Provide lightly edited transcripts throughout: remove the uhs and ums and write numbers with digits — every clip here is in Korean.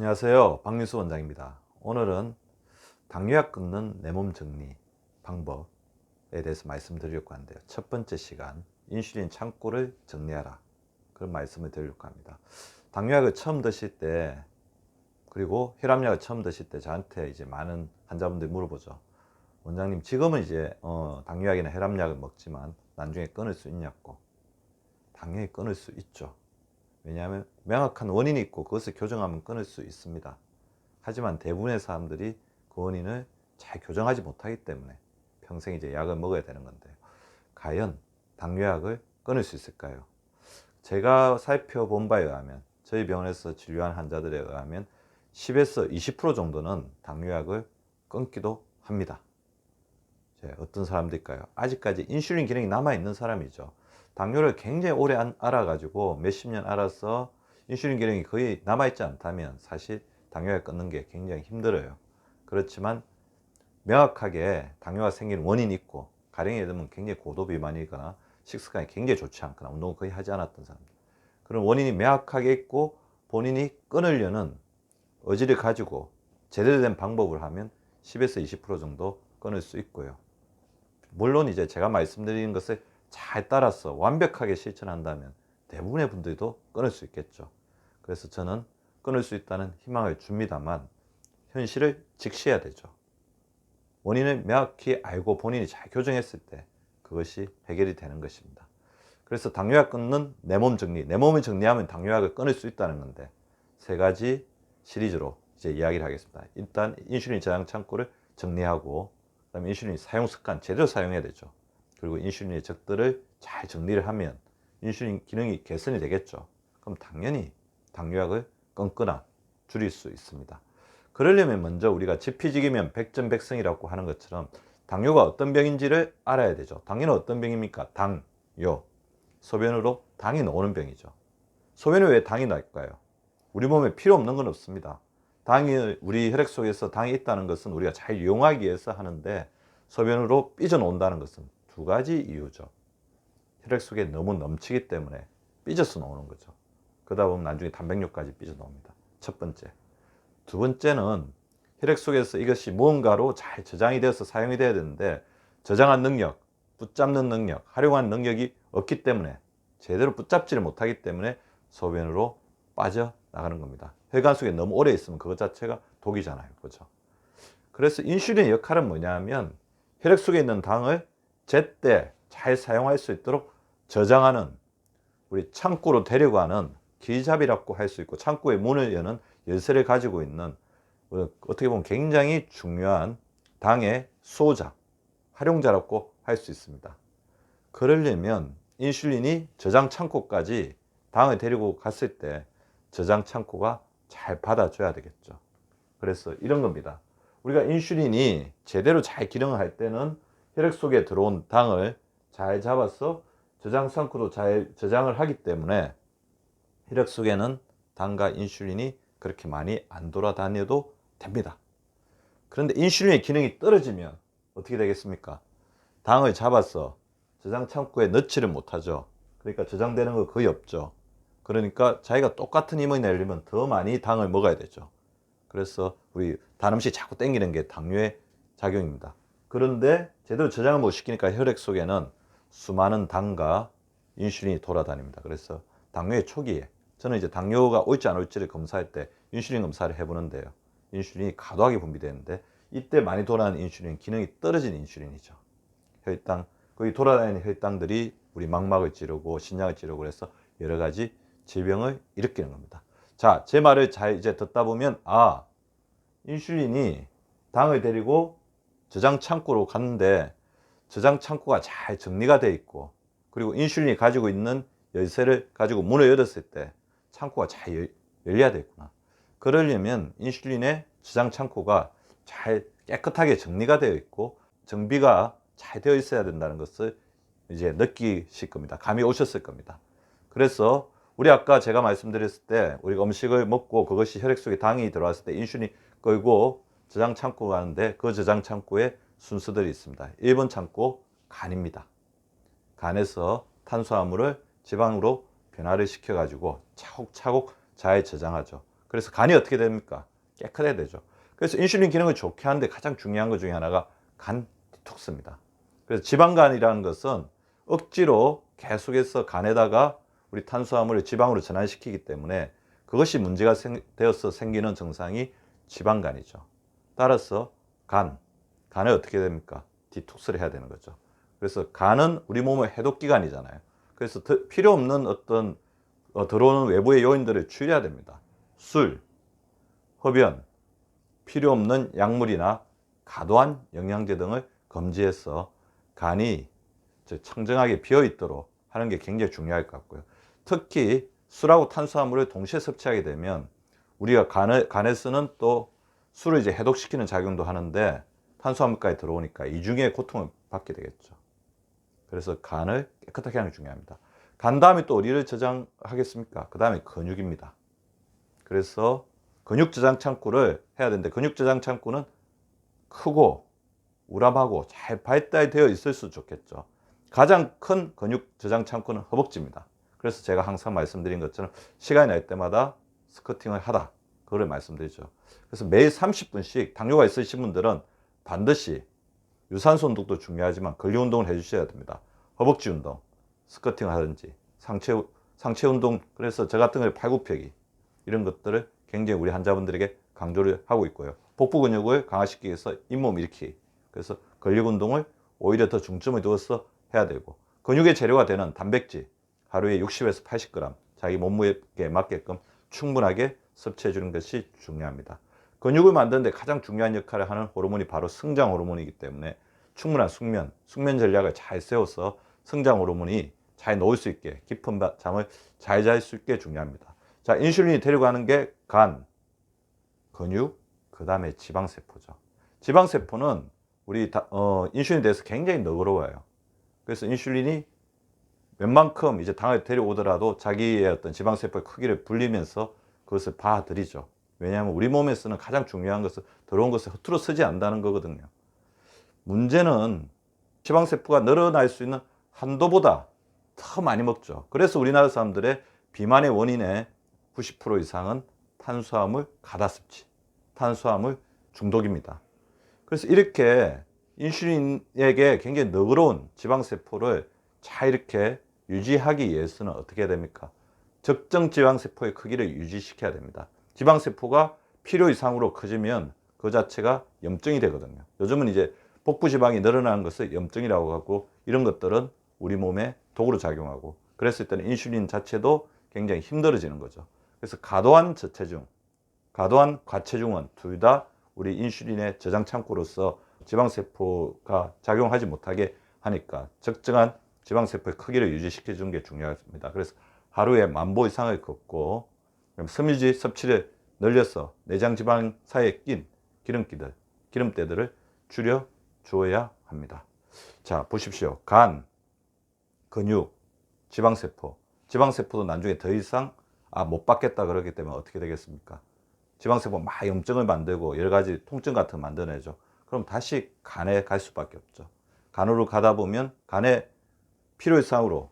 안녕하세요. 박민수 원장입니다. 오늘은 당뇨약 끊는 내 몸 정리 방법에 대해서 말씀드리려고 하는데요. 첫 번째 시간, 인슐린 창고를 정리하라. 그런 말씀을 드리려고 합니다. 당뇨약을 처음 드실 때, 그리고 혈압약을 처음 드실 때 저한테 이제 많은 환자분들이 물어보죠. 원장님, 지금은 이제 당뇨약이나 혈압약을 먹지만 나중에 끊을 수 있냐고. 당연히 끊을 수 있죠. 왜냐하면 명확한 원인이 있고 그것을 교정하면 끊을 수 있습니다. 하지만 대부분의 사람들이 그 원인을 잘 교정하지 못하기 때문에 평생 이제 약을 먹어야 되는 건데, 과연 당뇨약을 끊을 수 있을까요? 제가 살펴본 바에 의하면, 저희 병원에서 진료한 환자들에 의하면 10에서 20% 정도는 당뇨약을 끊기도 합니다. 어떤 사람들일까요? 아직까지 인슐린 기능이 남아있는 사람이죠. 당뇨를 굉장히 오래 알아가지고 몇십 년 알아서 인슐린 기능이 거의 남아있지 않다면 사실 당뇨를 끊는 게 굉장히 힘들어요. 그렇지만 명확하게 당뇨가 생기는 원인이 있고, 가령 예를 들면 굉장히 고도 비만이거나 식습관이 굉장히 좋지 않거나 운동을 거의 하지 않았던 사람들, 그런 원인이 명확하게 있고 본인이 끊으려는 의지를 가지고 제대로 된 방법을 하면 10에서 20% 정도 끊을 수 있고요. 물론 이제 제가 말씀드리는 것을 잘 따라서 완벽하게 실천한다면 대부분의 분들도 끊을 수 있겠죠. 그래서 저는 끊을 수 있다는 희망을 줍니다만, 현실을 직시해야 되죠. 원인을 명확히 알고 본인이 잘 교정했을 때 그것이 해결이 되는 것입니다. 그래서 당뇨약 끊는 내 몸 정리, 내 몸을 정리하면 당뇨약을 끊을 수 있다는 건데, 세 가지 시리즈로 이제 이야기를 하겠습니다. 일단 인슐린 저장 창고를 정리하고, 그다음에 인슐린 사용 습관 제대로 사용해야 되죠. 그리고 인슐린의 적들을 잘 정리를 하면 인슐린 기능이 개선이 되겠죠. 그럼 당연히 당뇨약을 끊거나 줄일 수 있습니다. 그러려면 먼저 우리가 지피지기면 백전백승이라고 하는 것처럼 당뇨가 어떤 병인지를 알아야 되죠. 당뇨는 어떤 병입니까? 당뇨. 소변으로 당이 나오는 병이죠. 소변에 왜 당이 날까요? 우리 몸에 필요 없는 건 없습니다. 당이 우리 혈액 속에서 당이 있다는 것은 우리가 잘 이용하기 위해서 하는데, 소변으로 삐져나온다는 것은 두 가지 이유죠. 혈액 속에 너무 넘치기 때문에 삐져서 나오는 거죠. 그러다 보면 나중에 단백뇨까지 삐져나옵니다. 첫 번째. 두 번째는 혈액 속에서 이것이 무언가로 잘 저장이 되어서 사용이 돼야 되는데, 저장한 능력, 붙잡는 능력, 활용한 능력이 없기 때문에, 제대로 붙잡지를 못하기 때문에 소변으로 빠져나가는 겁니다. 혈관 속에 너무 오래 있으면 그것 자체가 독이잖아요. 그렇죠? 그래서 인슐린의 역할은 뭐냐면, 혈액 속에 있는 당을 제때 잘 사용할 수 있도록 저장하는, 우리 창고로 데리고 가는 길잡이라고 할 수 있고, 창고의 문을 여는 열쇠를 가지고 있는, 어떻게 보면 굉장히 중요한 당의 수호자, 활용자라고 할 수 있습니다. 그러려면 인슐린이 저장 창고까지 당을 데리고 갔을 때 저장 창고가 잘 받아줘야 되겠죠. 그래서 이런 겁니다. 우리가 인슐린이 제대로 잘 기능을 할 때는 혈액 속에 들어온 당을 잘 잡아서 저장 창고로 잘 저장을 하기 때문에 혈액 속에는 당과 인슐린이 그렇게 많이 안 돌아다녀도 됩니다. 그런데 인슐린의 기능이 떨어지면 어떻게 되겠습니까? 당을 잡아서 저장 창고에 넣지를 못하죠. 그러니까 저장되는 거 거의 없죠. 그러니까 자기가 똑같은 힘을 내려면 더 많이 당을 먹어야 되죠. 그래서 우리 단 음식 자꾸 땡기는 게 당뇨의 작용입니다. 그런데 제대로 저장을 못 시키니까 혈액 속에는 수많은 당과 인슐린이 돌아다닙니다. 그래서 당뇨의 초기에, 저는 이제 당뇨가 올지 안 올지를 검사할 때 인슐린 검사를 해보는데요. 인슐린이 과도하게 분비되는데, 이때 많이 돌아다니는 인슐린, 기능이 떨어진 인슐린이죠. 혈당, 거기 돌아다니는 혈당들이 우리 망막을 찌르고 신장을 찌르고 그래서 여러 가지 질병을 일으키는 겁니다. 자, 제 말을 잘 이제 듣다 보면, 인슐린이 당을 데리고 저장 창고로 갔는데 저장 창고가 잘 정리가 되어 있고, 그리고 인슐린이 가지고 있는 열쇠를 가지고 문을 열었을 때 창고가 잘 열려야 되겠구나. 그러려면 인슐린의 저장 창고가 잘 깨끗하게 정리가 되어 있고 정비가 잘 되어 있어야 된다는 것을 이제 느끼실 겁니다. 감이 오셨을 겁니다. 그래서 우리 아까 제가 말씀드렸을 때, 우리가 음식을 먹고 그것이 혈액 속에 당이 들어왔을 때 인슐린이 끌고 저장 창고가 가는데, 그 저장 창고에 순서들이 있습니다. 1번 창고, 간입니다. 간에서 탄수화물을 지방으로 변화를 시켜가지고 차곡차곡 잘 저장하죠. 그래서 간이 어떻게 됩니까? 깨끗해야 되죠. 그래서 인슐린 기능을 좋게 하는데 가장 중요한 것 중에 하나가 간 디톡스입니다. 그래서 지방간이라는 것은 억지로 계속해서 간에다가 우리 탄수화물을 지방으로 전환시키기 때문에 그것이 문제가 되어서 생기는 증상이 지방간이죠. 따라서 간에 어떻게 됩니까? 디톡스를 해야 되는 거죠. 그래서 간은 우리 몸의 해독기관이잖아요. 그래서 필요 없는 어떤 들어오는 외부의 요인들을 줄여야 됩니다. 술, 흡연, 필요 없는 약물이나 과도한 영양제 등을 금지해서 간이 청정하게 비어 있도록 하는 게 굉장히 중요할 것 같고요. 특히 술하고 탄수화물을 동시에 섭취하게 되면 우리가 간에 쓰는 또 술을 이제 해독시키는 작용도 하는데 탄수화물까지 들어오니까 이중의 고통을 받게 되겠죠. 그래서 간을 깨끗하게 하는 게 중요합니다. 간 다음에 또 어디를 저장하겠습니까? 그 다음에 근육입니다. 그래서 근육 저장 창구를 해야 되는데 근육 저장 창구는 크고 우람하고 잘 발달되어 있을수록 좋겠죠. 가장 큰 근육 저장 창구는 허벅지입니다. 그래서 제가 항상 말씀드린 것처럼 시간이 날 때마다 스쿼팅을 하다, 그걸 말씀드리죠. 그래서 매일 30분씩 당뇨가 있으신 분들은 반드시 유산소 운동도 중요하지만 근력 운동을 해주셔야 됩니다. 허벅지 운동, 스쿼팅을 하든지 상체 운동. 그래서 저 같은 경우에 팔굽혀기 이런 것들을 굉장히 우리 환자분들에게 강조를 하고 있고요. 복부 근육을 강화시키기 위해서 잇몸 일으키기. 그래서 근력 운동을 오히려 더 중점을 두어서 해야 되고, 근육의 재료가 되는 단백질 하루에 60에서 80g 자기 몸무게에 맞게끔 충분하게 섭취해 주는 것이 중요합니다. 근육을 만드는데 가장 중요한 역할을 하는 호르몬이 바로 성장 호르몬이기 때문에 충분한 숙면 전략을 잘 세워서 성장 호르몬이 잘 놓을 수 있게, 깊은 잠을 잘 잘 수 있게 중요합니다. 자, 인슐린이 데려가는 게 간, 근육, 그 다음에 지방세포죠. 지방세포는 우리 인슐린에 대해서 굉장히 너그러워요. 그래서 인슐린이 웬만큼 이제 당을 데려오더라도 자기의 어떤 지방세포의 크기를 불리면서 그것을 봐드리죠. 왜냐하면 우리 몸에 쓰는 가장 중요한 것은 들어온 것을 허투루 쓰지 않는다는 거거든요. 문제는 지방세포가 늘어날 수 있는 한도보다 더 많이 먹죠. 그래서 우리나라 사람들의 비만의 원인의 90% 이상은 탄수화물 가다습치, 탄수화물 중독입니다. 그래서 이렇게 인슐린에게 굉장히 너그러운 지방세포를 잘 이렇게 유지하기 위해서는 어떻게 해야 됩니까? 적정 지방세포의 크기를 유지시켜야 됩니다. 지방세포가 필요 이상으로 커지면 그 자체가 염증이 되거든요. 요즘은 이제 복부지방이 늘어나는 것을 염증이라고 하고, 이런 것들은 우리 몸에 독으로 작용하고, 그랬을 때는 인슐린 자체도 굉장히 힘들어지는 거죠. 그래서 과도한 저체중, 과도한 과체중은 둘 다 우리 인슐린의 저장 창구로서 지방세포가 작용하지 못하게 하니까 적정한 지방세포의 크기를 유지시켜 주는 게 중요합니다. 그래서 하루에 10,000보 이상을 걷고 섬유질 섭취를 늘려서 내장 지방 사이에 낀 기름때들을 줄여 주어야 합니다. 자, 보십시오. 간, 근육, 지방세포도 나중에 더 이상 못 받겠다 그러기 때문에 어떻게 되겠습니까? 지방세포 막 염증을 만들고 여러 가지 통증 같은 거 만들어내죠. 그럼 다시 간에 갈 수밖에 없죠. 간으로 가다 보면 간에 필요 이상으로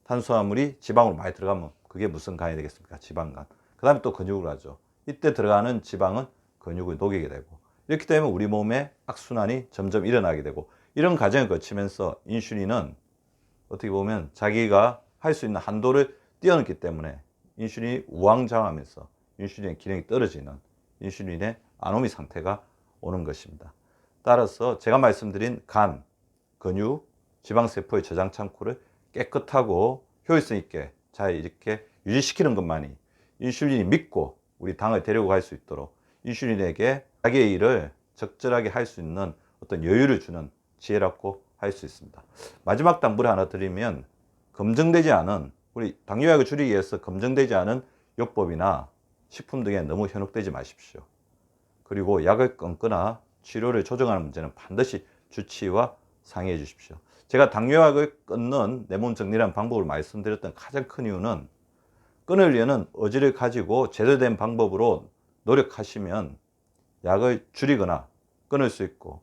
탄수화물이 지방으로 많이 들어가면 그게 무슨 간이 되겠습니까? 지방간. 그 다음에 또 근육으로 하죠. 이때 들어가는 지방은 근육을 녹이게 되고, 이렇게 되면 우리 몸의 악순환이 점점 일어나게 되고, 이런 과정을 거치면서 인슐린은 어떻게 보면 자기가 할 수 있는 한도를 뛰어넘기 때문에 인슐린이 우왕좌왕하면서 인슐린의 기능이 떨어지는 인슐린의 아노미 상태가 오는 것입니다. 따라서 제가 말씀드린 간, 근육, 지방세포의 저장 창구를 깨끗하고 효율성 있게 잘 이렇게 유지시키는 것만이 인슐린이 믿고 우리 당을 데리고 갈 수 있도록 인슐린에게 자기의 일을 적절하게 할 수 있는 어떤 여유를 주는 지혜라고 할 수 있습니다. 마지막 당부를 하나 드리면, 검증되지 않은, 우리 당뇨약을 줄이기 위해서 검증되지 않은 요법이나 식품 등에 너무 현혹되지 마십시오. 그리고 약을 끊거나 치료를 조정하는 문제는 반드시 주치의와 상의해 주십시오. 제가 당뇨약을 끊는 내 몸 정리라는 방법을 말씀드렸던 가장 큰 이유는, 끊으려는 의지를 가지고 제대로 된 방법으로 노력하시면 약을 줄이거나 끊을 수 있고,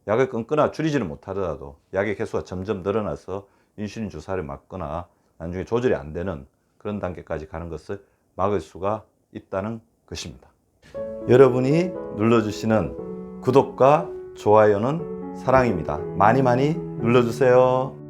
약을 끊거나 줄이지는 못하더라도 약의 개수가 점점 늘어나서 인슐린 주사를 맞거나 나중에 조절이 안 되는 그런 단계까지 가는 것을 막을 수가 있다는 것입니다. 여러분이 눌러주시는 구독과 좋아요는 사랑입니다. 많이 많이 눌러주세요.